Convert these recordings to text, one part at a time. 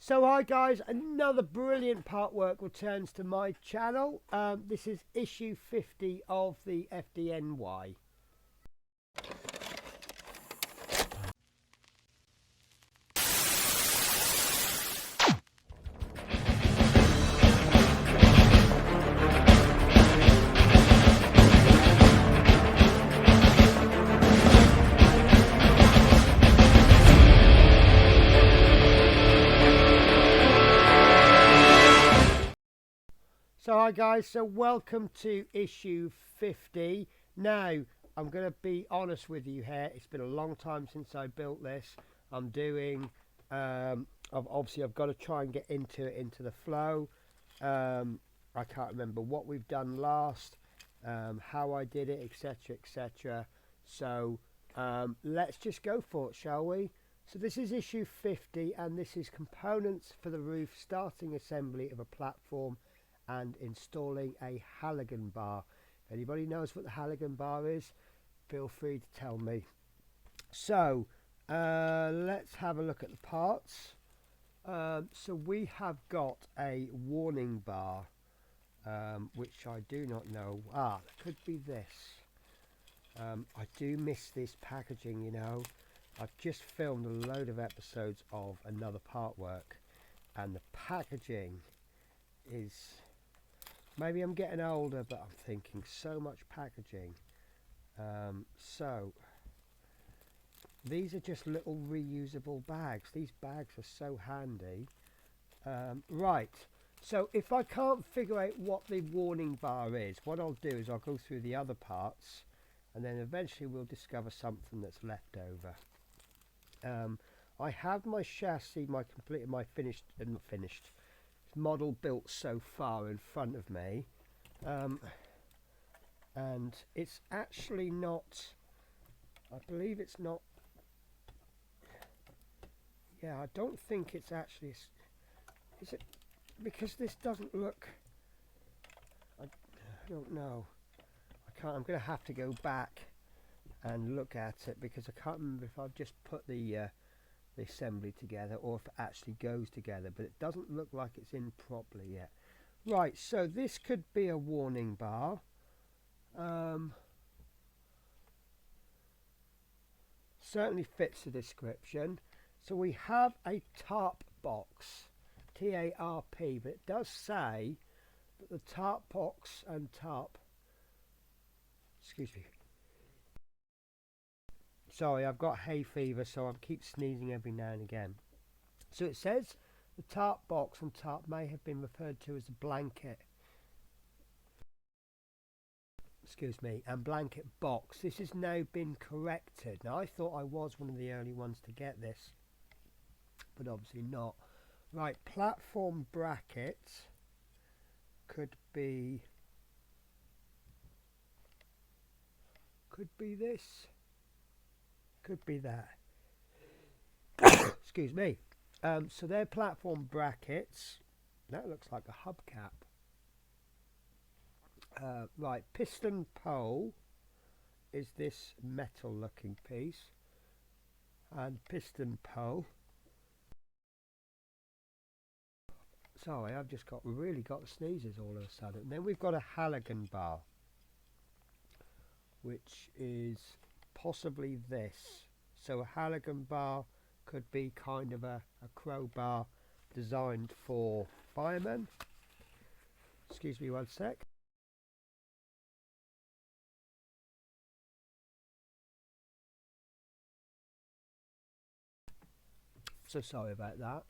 So hi guys, another brilliant part work returns to my channel. This is issue 50 of the FDNY. So hi guys, so welcome to issue 50. Now, I'm going to be honest with you here, it's been a long time since I built this. I'm doing, obviously I've got to try and get into the flow. I can't remember what we've done last, how I did it, etc, etc. So let's just go for it, shall we? So this is issue 50 and this is components for the roof, starting assembly of a platform and installing a Halligan bar. If anybody knows what the Halligan bar is, feel free to tell me. So let's have a look at the parts. So we have got a warning bar, which I do not know. It could be this. I do miss this packaging, you know. I've just filmed a load of episodes of another part work and the packaging is, maybe I'm getting older, but I'm thinking so much packaging. So these are just little reusable bags. These bags are so handy. Right, so if I can't figure out what the warning bar is, what I'll do is I'll go through the other parts and then eventually we'll discover something that's left over. I have my chassis, my finished model built so far in front of me, and it's actually not, I believe it's not, yeah, I don't think it's actually, is it, because this doesn't look, I don't know, I'm going to have to go back and look at it because I can't remember if I've just put the assembly together or if it actually goes together, but it doesn't look like it's in properly yet. Right, so this could be a warning bar. Certainly fits the description. So we have a tarp box, T-A-R-P, but it does say that the tarp box and tarp, excuse me, sorry, I've got hay fever, so I keep sneezing every now and again. So it says the tarp box and tarp may have been referred to as a blanket, excuse me, and blanket box. This has now been corrected. Now I thought I was one of the early ones to get this, but obviously not. Right, platform brackets could be this, could be that. Excuse me. So they're platform brackets. That looks like a hubcap. Right, piston pole is this metal looking piece, and piston pole, sorry, I've just really got the sneezes all of a sudden. And then we've got a Halligan bar, which is possibly this. So a Halligan bar could be kind of a crowbar designed for firemen. Excuse me one sec. So sorry about that.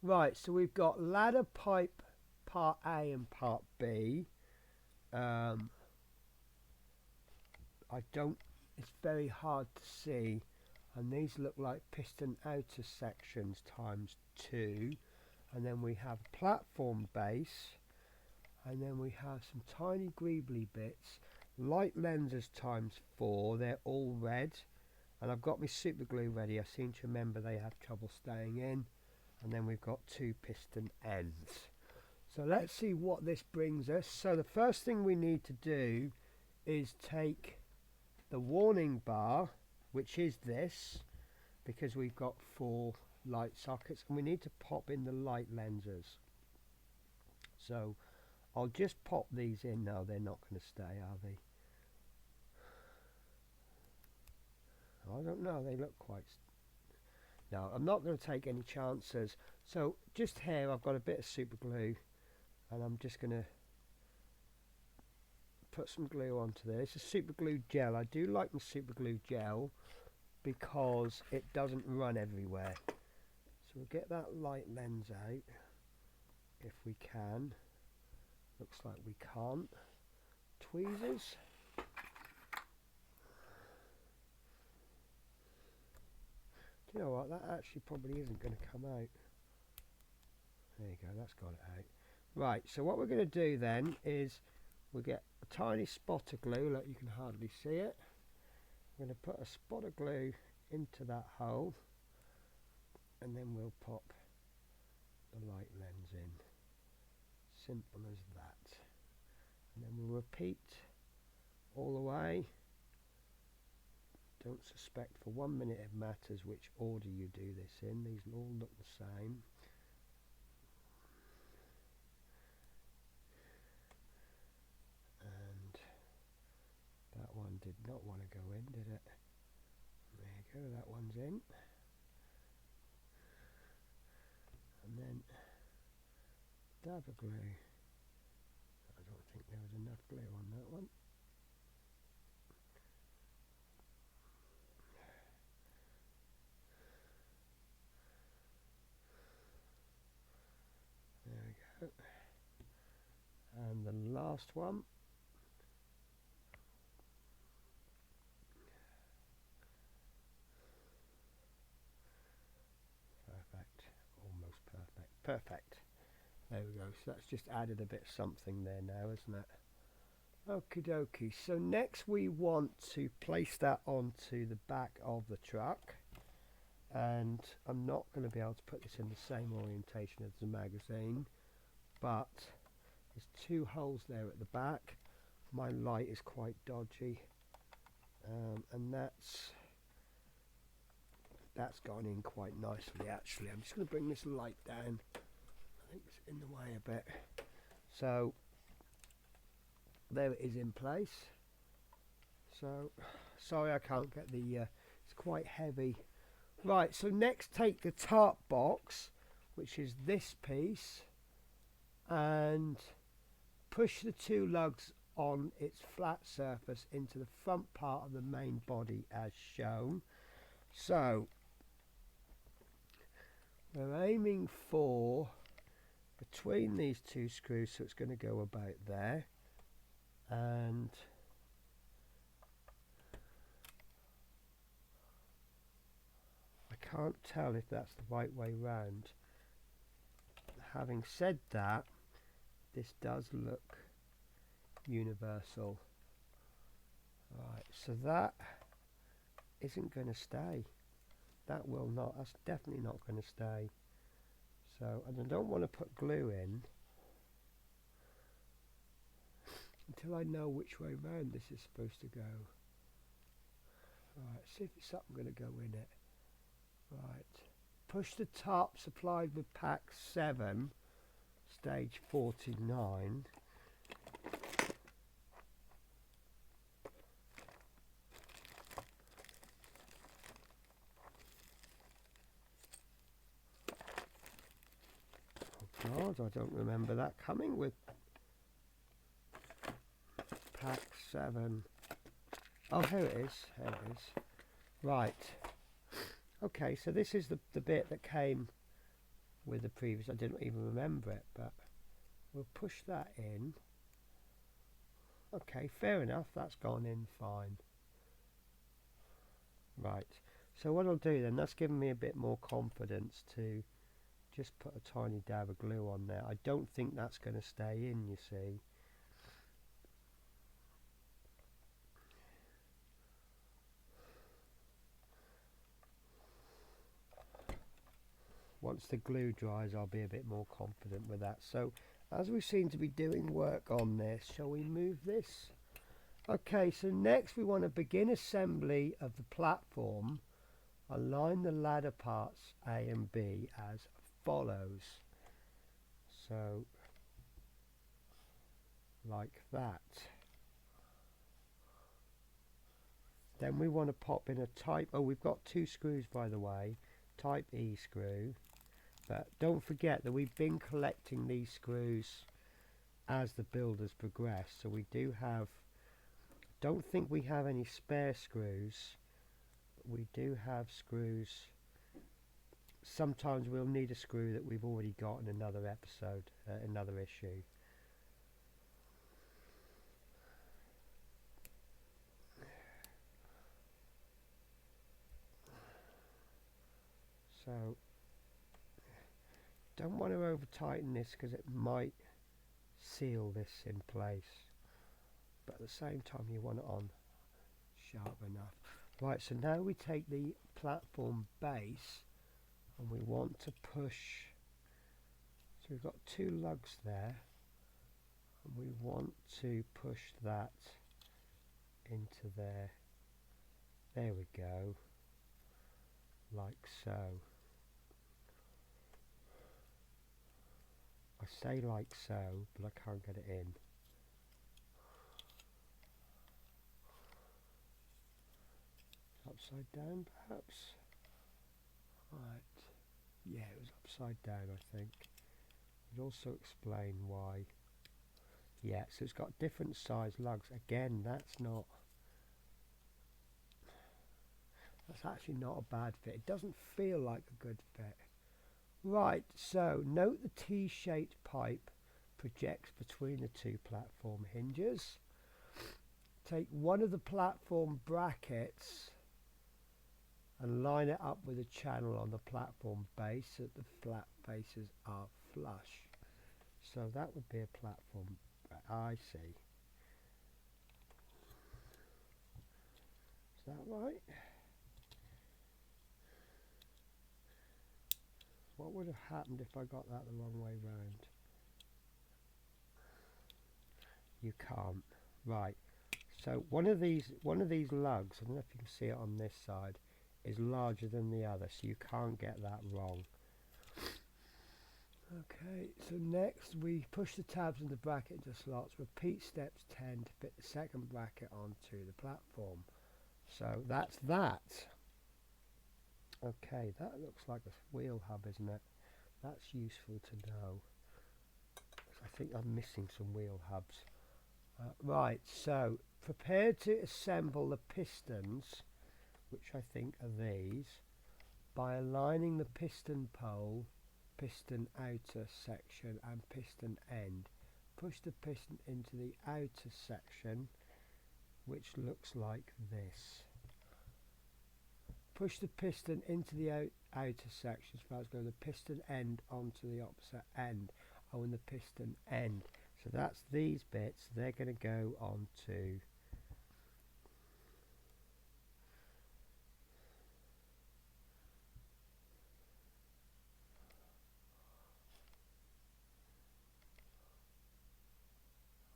Right, so we've got ladder pipe part A and part B. It's very hard to see, and these look like piston outer sections times 2, and then we have a platform base, and then we have some tiny greebly bits, light lenses times 4, they're all red, and I've got my super glue ready. I seem to remember they have trouble staying in, and then we've got 2 piston ends. So let's see what this brings us. So the first thing we need to do is take the warning bar, which is this, because we've got 4 light sockets, and we need to pop in the light lenses. So I'll just pop these in now. They're not going to stay, are they? I don't know, they look quite... No, I'm not going to take any chances. So just here I've got a bit of super glue, and I'm just going to put some glue onto this. It's a super glue gel. I do like the super glue gel because it doesn't run everywhere. So we'll get that light lens out if we can. Looks like we can't. Tweezers. Do you know what, that actually probably isn't going to come out. There you go, that's got it out. Right, so what we're going to do then is we'll get a tiny spot of glue. Look, you can hardly see it. We're going to put a spot of glue into that hole, and then we'll pop the light lens in. Simple as that. And then we'll repeat all the way. Don't suspect for 1 minute it matters which order you do this in. These all look the same. And that one did not want to go in, did it? There you go, that one's in. And then dab of glue. I don't think there was enough glue on that one. And the last one. Perfect. Almost perfect. Perfect. There we go. So that's just added a bit of something there now, isn't it? Okie dokie. So next we want to place that onto the back of the truck. And I'm not going to be able to put this in the same orientation as the magazine, but there's two holes there at the back. My light is quite dodgy, and that's gone in quite nicely actually. I'm just going to bring this light down. I think it's in the way a bit. So there it is in place. So sorry I can't get the it's quite heavy. Right, so next take the tarp box, which is this piece, and push the two lugs on its flat surface into the front part of the main body as shown. So we're aiming for between these two screws, so it's going to go about there, and I can't tell if that's the right way round. Having said that, this does look universal. Right, so that isn't going to stay. That will not. That's definitely not going to stay. So, and I don't want to put glue in until I know which way round this is supposed to go. Right, see if it's something going to go in it. Right, push the tarp supplied with pack 7, stage 49. Oh God, I don't remember that coming with pack 7. Oh, here it is, here it is. Right. Okay, so this is the bit that came with the previous. I didn't even remember it, but we'll push that in. Okay, fair enough, that's gone in fine. Right, so what I'll do then, that's given me a bit more confidence to just put a tiny dab of glue on there. I don't think that's going to stay in, you see. Once the glue dries, I'll be a bit more confident with that. So as we seem to be doing work on this, shall we move this? Okay, so next we want to begin assembly of the platform Align the ladder parts A and B as follows. So like that. Then we want to pop in a type, oh, we've got 2 screws by the way, type E screw, but don't forget that we've been collecting these screws as the build has progressed, so we do have, don't think we have any spare screws, but we do have screws. Sometimes we'll need a screw that we've already got in another episode, another issue. So don't want to over tighten this because it might seal this in place, but at the same time you want it on sharp enough. Right, so now we take the platform base and we want to push, so we've got 2 lugs there and we want to push that into there. There we go, like so. I say like so, but I can't get it in. Upside down perhaps? Right, yeah, it was upside down I think. It'd also explain why. Yeah, so it's got different size lugs. Again, that's actually not a bad fit. It doesn't feel like a good fit. Right, so note the T-shaped pipe projects between the 2 platform hinges. Take one of the platform brackets and line it up with a channel on the platform base so that the flat faces are flush. So that would be a platform, I see. Is that right? What would have happened if I got that the wrong way round? You can't. Right. So one of these lugs, I don't know if you can see it on this side, is larger than the other, so you can't get that wrong. Okay, so next we push the tabs in the bracket into slots. Repeat steps 10 to fit the second bracket onto the platform. So that's that. Okay, that looks like a wheel hub, isn't it? That's useful to know. I think I'm missing some wheel hubs. Right, so prepare to assemble the pistons, which I think are these, by aligning the piston pole, piston outer section and piston end. Push the piston into the outer section, which looks like this. Push the piston into the outer section as far as going the piston end onto the opposite end. Oh, and the piston end. So that's these bits. They're going to go onto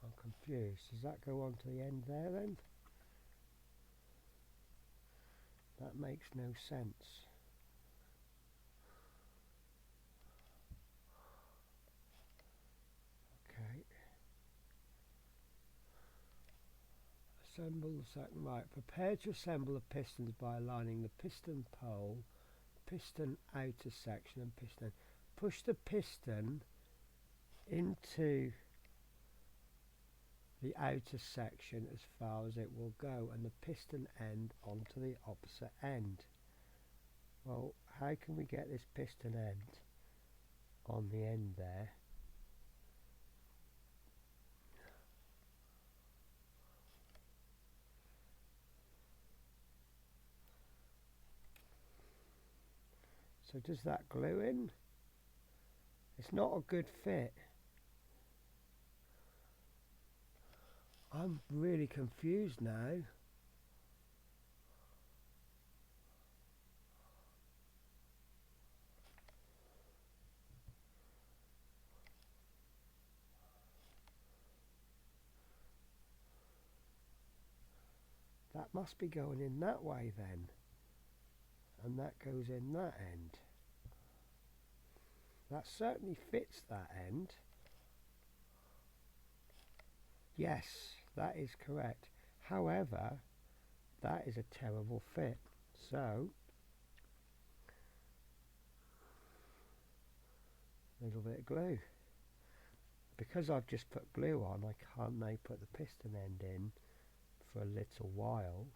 I'm confused. Does that go onto the end there then? That makes no sense. Okay. Assemble the second. Right. Prepare to assemble the pistons by aligning the piston pole, piston outer section and piston. Push the piston into the outer section as far as it will go and the piston end onto the opposite end. Well, how can we get this piston end on the end there? So does that glue in? It's not a good fit. I'm really confused now. That must be going in that way then. and that goes in that end. That certainly fits that end. Yes, that is correct. However, that is a terrible fit. So, a little bit of glue. Because I've just put glue on, I can't now put the piston end in for a little while.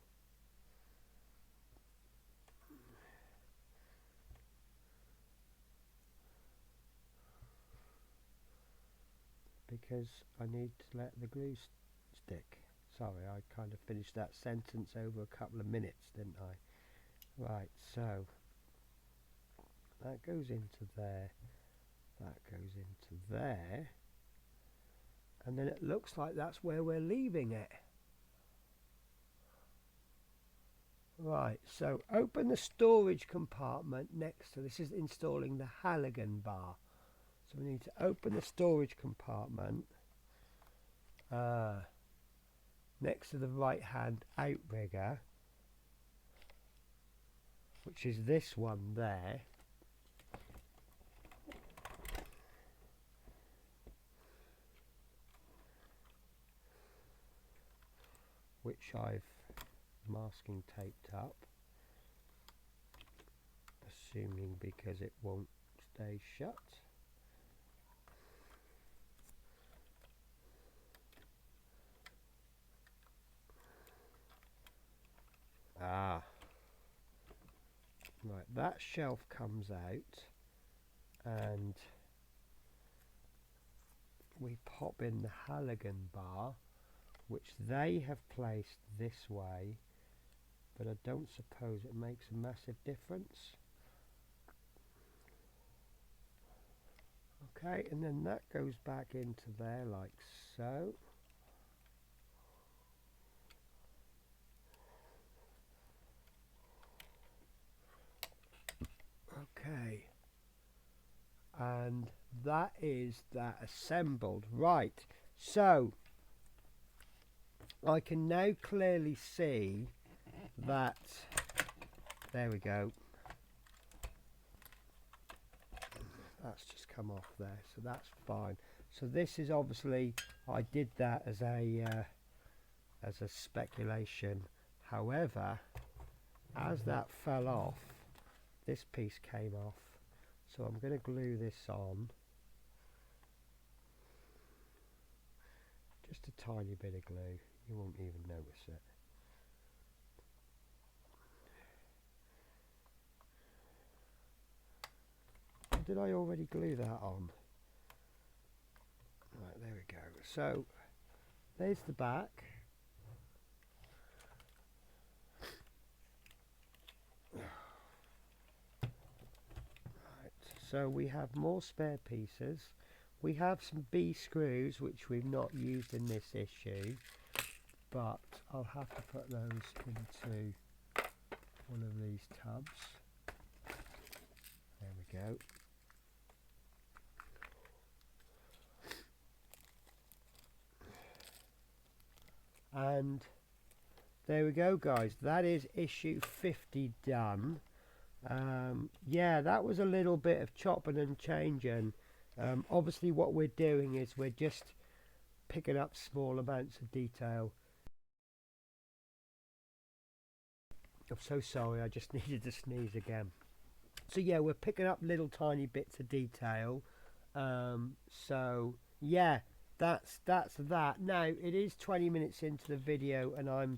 Because I need to let the glue stick. Sorry, I kind of finished that sentence over a couple of minutes, didn't I? Right, so that goes into there, that goes into there, and then it looks like that's where we're leaving it. Right, so open the storage compartment next to this. Is installing the Halligan bar. So we need to open the storage compartment next to the right hand outrigger, which is this one there. Which I've masking taped up, assuming because it won't stay shut. Ah, right, that shelf comes out and we pop in the Halligan bar, which they have placed this way, but I don't suppose it makes a massive difference. Okay, and then that goes back into there like so. Okay, and that is that assembled. Right, so I can now clearly see that, there we go, that's just come off there, so that's fine. So this is obviously, I did that as a speculation. However, as that fell off, this piece came off, so I'm going to glue this on, just a tiny bit of glue, you won't even notice it. Did I already glue that on? Right, there we go. So there's the back. So we have more spare pieces. We have some B screws which we've not used in this issue, but I'll have to put those into one of these tubs. There we go. And there we go, guys, that is issue 50 done. Yeah, that was a little bit of chopping and changing. Obviously what we're doing is we're just picking up small amounts of detail. I'm so sorry, I just needed to sneeze again. So yeah, we're picking up little tiny bits of detail. So yeah, that's that. Now it is 20 minutes into the video, and I'm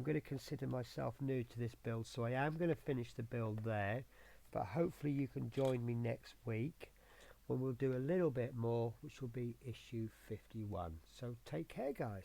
going to consider myself new to this build, so I am going to finish the build there, but hopefully you can join me next week when we'll do a little bit more, which will be issue 51. So take care, guys.